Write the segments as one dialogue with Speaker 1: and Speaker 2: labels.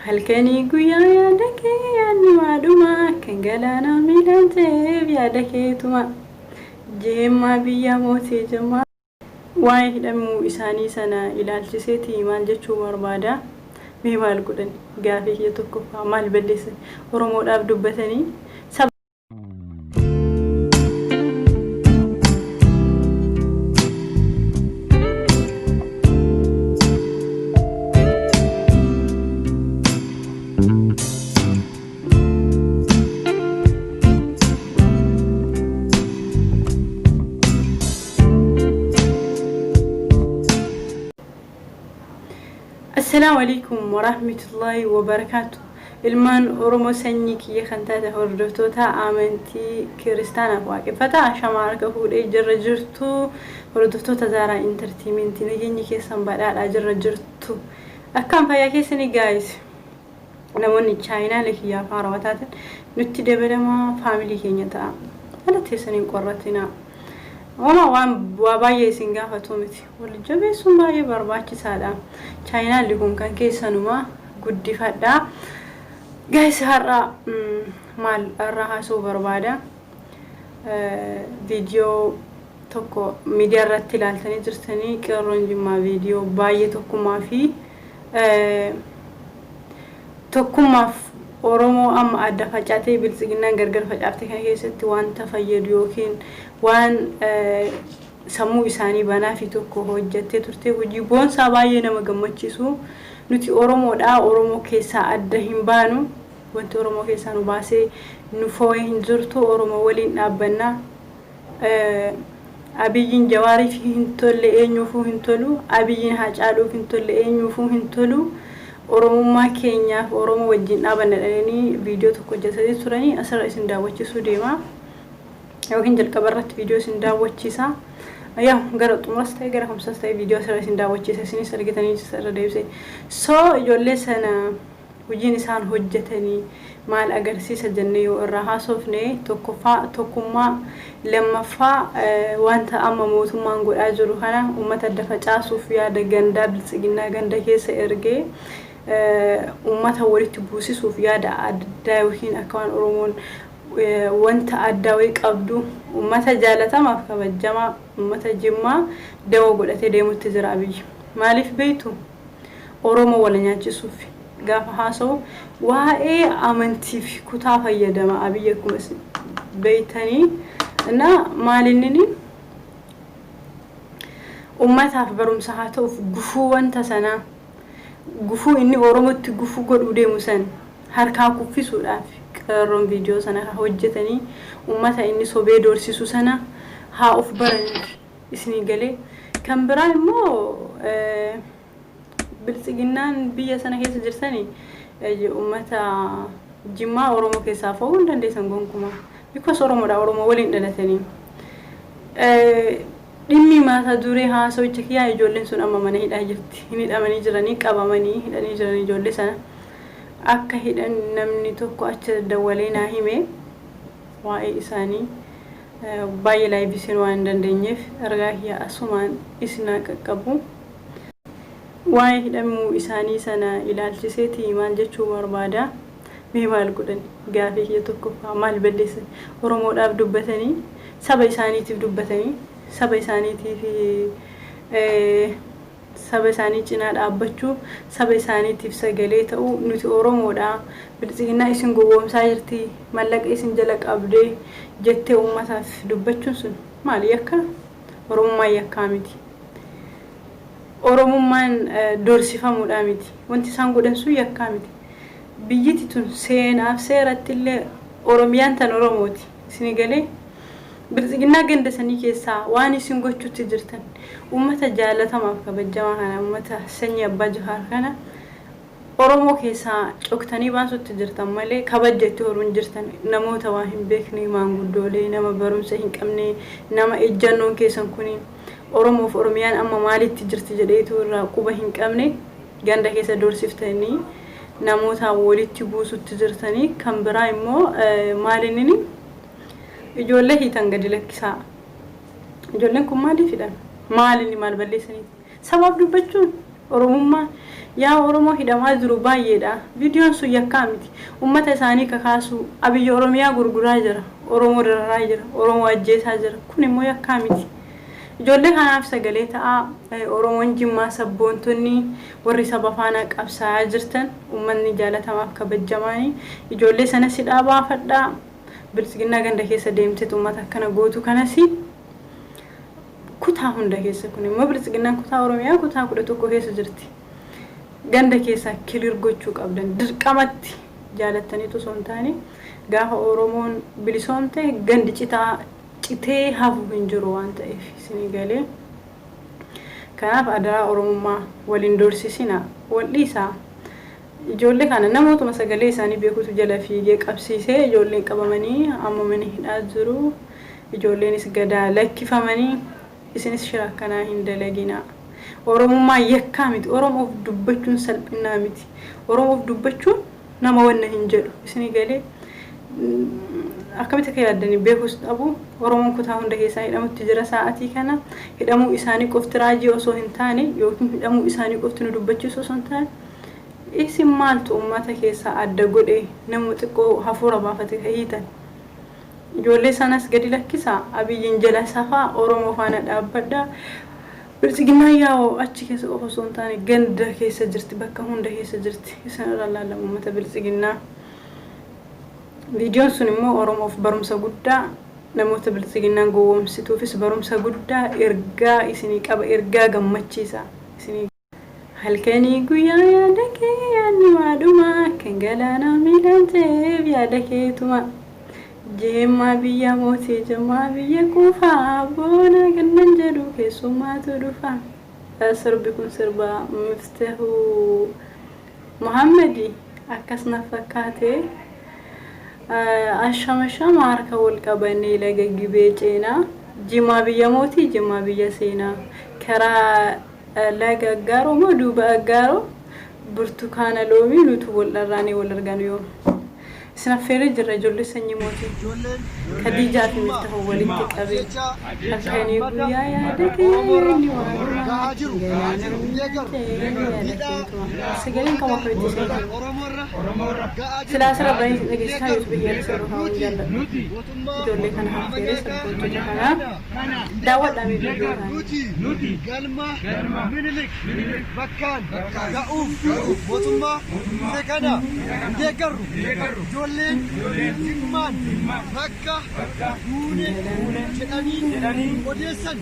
Speaker 1: halkanii guyyaa yaada kee yaadni waaduma kan galaana miidhamteef yaada keetuma jeemmaa biyya mootii jemmaa waa'ee hidhamuu isaanii sana ilaalchiseeti maal jechuu barbaada mee maal godhan gaafii kiyya tokkoffaa maal balleessan oromoodhaaf dubbatanii السلام عليكم ورحمة الله وبركاته. المان أورمو سنيك يخنتاته هردوتوتا آمنتي كريستانا فواكي فتا شمارك هود اجر جرتو هردوتوتا زارا انترتيمنتي نجيني كيسان بدال اجر جرتو أكام فايا كيساني جايز نموني تشاينا لكي يا فارواتاتن نتي دبلما فاميلي كينيتا ألا تيساني قررتنا وما وان بابايا سنغافة تومتي والجبي سنبايا برباكي سادا China اللي هم كان كيسانوما قد فدا guys هرا مال الراها سو بربادا فيديو توكو ميديا رتلالتني جرتني كرون جما فيديو باية توكو ما في توكو ما أورومو أم أدى فجأتي بالسجنان غرغر فجأتي كان كيستي وان تفيد يوكين وان سمو إساني بنا في توكو هوجتي ترتي وجيبون سابايا نما غمچيسو نتي أورومو دا أورومو كيسا أدى هنبانو وانت أورومو كيسا نباسي نفوي هنزرتو أورومو ولين أبنا أبيين جواري في هنتول لأنيوفو هنتولو أبيين هاجالو هنتول لأنيوفو هنتولو أورومو ما كينيا أورومو وجين أبنا لأني فيديو توكو جسدي سوراني أسر إسن داوچيسو ديما يوكين جل كبرت فيديو سن داوچيسا يا غرط مرستي غير 5 فيديو سر إسن داوچيسا سني سرغتني سر ديبسي سو يولي سنة وجين سان هوجتني مال أجرسيس الجنيو الرها صفني توكما لما فا وانت أما موت ما نقول أجره هنا وما تدفع صوفيا دجندا بلسجنا جندا كيس إرجع وما توريت بوسي صوفيا دا وحين أكون أرومون وانت أداويك أبدو وما تجالتا ما في الجماعة وما تجمع دوا قلت ديمو تزرابي مالي في بيته أرومو ولا نيجي صوفي قاف حاسو وهاي أمنتي في كتافة يدما أبيكم بيتني أنا مالنني أمتها في برم ساعته في قفو وانت سنة قفو إني أورمت قفو قد ودي مسن هركاكو في سورة كرم فيديو سنة هوجتني أمتها إني صبي دورسيسو سنة ها أف برنج اسمي قالي كان براي مو بالسجنان بيا سنة كيس جرسني أمتا جماع أورومو كيسافو وندن دي سنقونكما بيكوس أورومو دا أورومو ولين دلتني دمي ما تدوري ها سوي تكيا يجولين سن أما مني هيدا جرتي هنيد أماني جراني كابا مني هيدا جراني جولي سنة أكا هيدا نمني توكو أشتر دوالينا هيمي واي إساني باي لاي بيسين واندن دنيف أرغاهي أسومان إسنا كاكابو waa'ee hidhamuu isaanii sana ilaalchiseeti maal jechuu barbaada mee maal godhan gaafii kiyya tokkoffaa maal balleessan oromoodhaaf dubbatanii saba isaaniitiif dubbatanii saba isaaniitiif saba isaanii cinaa dhaabbachuu saba isaaniitiif sagalee ta'uu nuti oromoodhaa bilisiginaa isin gowwoomsaa jirti mallaqa isin jala qabdee jettee ummataaf dubbachuun sun maal yakka oromummaa yakkaa miti Oromummaan doorsifamuudha miti wanti isaan godhan sun yakkaa miti biyyiti tun seenaaf seeratti illee oromiyaan tan oromooti isin galee bilisiginaa ganda sanii keessaa waan isin gochuutti jirtan ummata jaalatamaaf kabajamaa kana ummata sanyii abbaa jihaar kana oromoo keessaa coktanii baasutti jirtan malee kabajjatti horuun jirtan namoota waa hin beekne maanguddoolee nama barumsa hin qabne nama ejjannoon keessan kuni Oromoof Oromiyaan amma maalitti jirti jedheetu irraa quba hin qabne ganda keessa doorsiftanii namoota walitti buusutti jirtanii kan biraa immoo maalinni ijoollee hiitan gadi lakkisaa ijoolleen kun maaliifidha maalinni maal balleessanii sabab dubbachuun oromummaa yaa oromoo hidhamaa jiru baay'eedha viidiyoon sun yakkaa miti ummata isaanii kakaasu abiyyi oromiyaa gurguraa jira oromoo dararaa jira oromoo ajjeesaa jira kun immoo yakkaa miti ijoollee kanaaf sagalee ta'a oromoon jimmaa sabboontonni warri saba faana qabsaa jirtan ummanni jaalatamaaf kabajjamaanii ijoollee sana si dhaabaafadhaa bilisiginaa ganda keessa deemteet ummata akkana gootu kanasi kutaa hunda keessa kun immoo bilisiginaan kutaa oromiyaa kutaa 11 keessa jirti ganda keessa kilir gochuu qabdan dirqamatti jaalattanii osoo hin taane gaafa oromoon bilisoomte gandi citee hafu hin jiru waan ta'eef isinii galee kanaaf adaraa oromummaa waliin doorsisina wal'iisaa ijoollee kana namootuma sagalee isaanii beekutu jala fiigee qabsiisee ijoolleen qabamanii ammamanii hidhaa jiru ijoolleenis gadaa lakkifamanii isinis shiraakkanaa hin dalagina oromummaa yakkaa miti oromoof dubbachuun salphinaa miti oromoof dubbachuun nama wanna hin jedhu isinii galee akkamitti akka yaaddanii beekus dhabu oromoon kutaa hunda keessaa hidhamutti jira sa'aatii kana hidhamuu isaanii qofti raajii osoo hin taane yookiin hidhamuu isaanii qofti nu dubbachiisu osoo hin taane isin maaltu ummata keessaa adda godhee nama xiqqoo hafuura baafate hiitan ijoollee sanas gadi lakkisaa abiyyiin jala safaa oromoo faana dhaabbadhaa bilisiginaa yaa'oo achi keessa qofa osoo hin taane ganda keessa jirti bakka hunda keessa jirti isin irraa laalamu ummata bilisiginaa viidiyoon sun immoo oromoof barumsa guddaa namoota bilisiginaan gowwoomsituufis barumsa guddaa ergaa isinii qaba ergaa gammachiisa isinii halkanii guyyaa yaada kee yaadni waaduma kan galaana miidhanteef yaada keetuma jeemmaa biyya mootii jemmaa biyya kuufaa boona gannan jedhu keessummaatu dhufa sirbi kun sirba miftahu muhammadi akkasna fakkaate ashama harka wal qabanii laga gibee ceenaa jimmaa biyya mootii jimmaa biyya seenaa karaa laga aggaaroo moo duuba aggaaroo burtukaana loomii nutu wal dharraanii wal argan yoo سنفير جرى جل سني موتي خديجة في مفتاح ولد كبير أكاني بيا يا دكاني وانا سجلين كم أخوي تسجل سلاسل أبراهيم نجس هاي يسبيه يسرها ويلا جل كان حفير سبب تجهنا دعوة أمي بيجوا
Speaker 2: نودي قلما منلك بكان كأوف وتما سكنا دكرو جولين جمان بكا دوني جداني أوديسن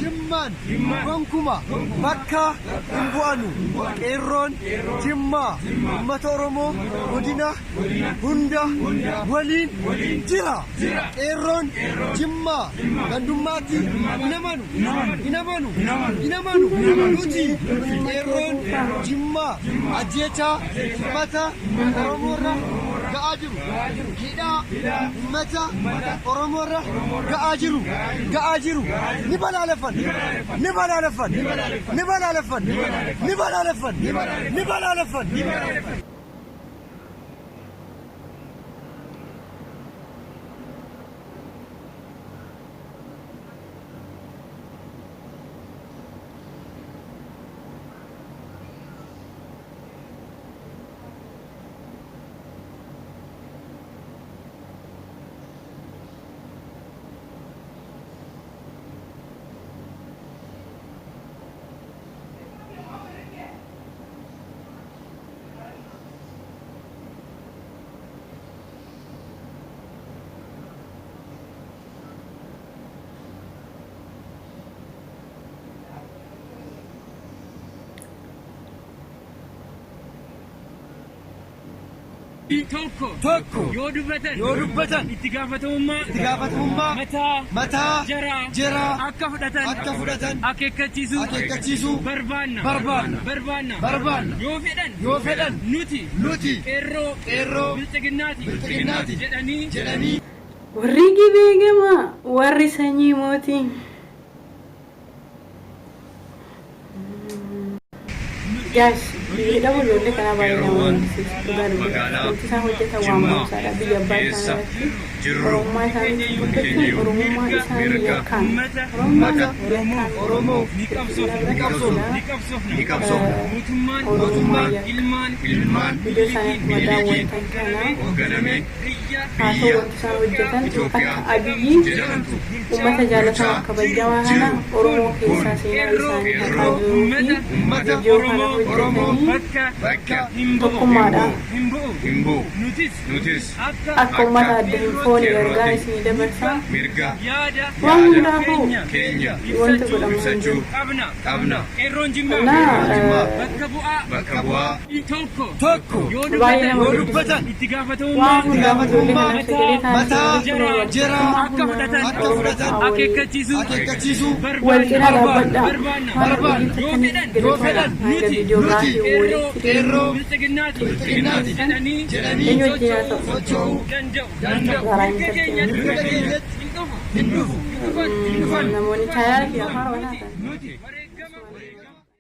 Speaker 2: جمان بانكوما بكا إنبوانو إيرون جما ماتورمو ودينا هندا ولين جرا إيرون جما غندوماتي إنامانو نوتي إيرون جما أجيتا ماتا أرمورا كأجرو كدا ماتا أرمورا كأجرو نبلا لفن توكو يودبتن اتقافتهما متى جرا أكفدتن أكيكتشيسو بربانا يوفدن نوتي إيرو بلتقناتي جداني
Speaker 1: ورقي بيجما ورسني موتي guys Hidhamu ijoollee kanaa baay'ee nama gaddisiisu. Wanti isaan hojjetan waan baasaadha. Biyya abbaa isaanii irratti oromummaa isaanii guddachuun oromummaa isaanii yakkaan. Oromoo ilmaan biyya isaanii akkuma daawwatan kanaa haa ta'u wanti isaan hojjetan akka Abiyyi uummata jaalatamaa kabajamaa kana Oromoo keessaa seenaa isaanii haqaa jiruu fi viidiyoo kana hojjetanii tokkummaadhaan akka uummata adda hin foone ergaa isinii dabarsaa waan hundaafuu wanti godhamu hin jiru. Baay'ee nama guddisa. Waan hundaafuu ijoollee kana sagalee taasisuu wal cinaa dhaabbadhaa. Maaliif biyyi takkanis hanga viidiyoogiraafii walitti eenyu wajjin haa ta'u garaa hin tartiibne namoonni chaayyaa fi afaan walaatan.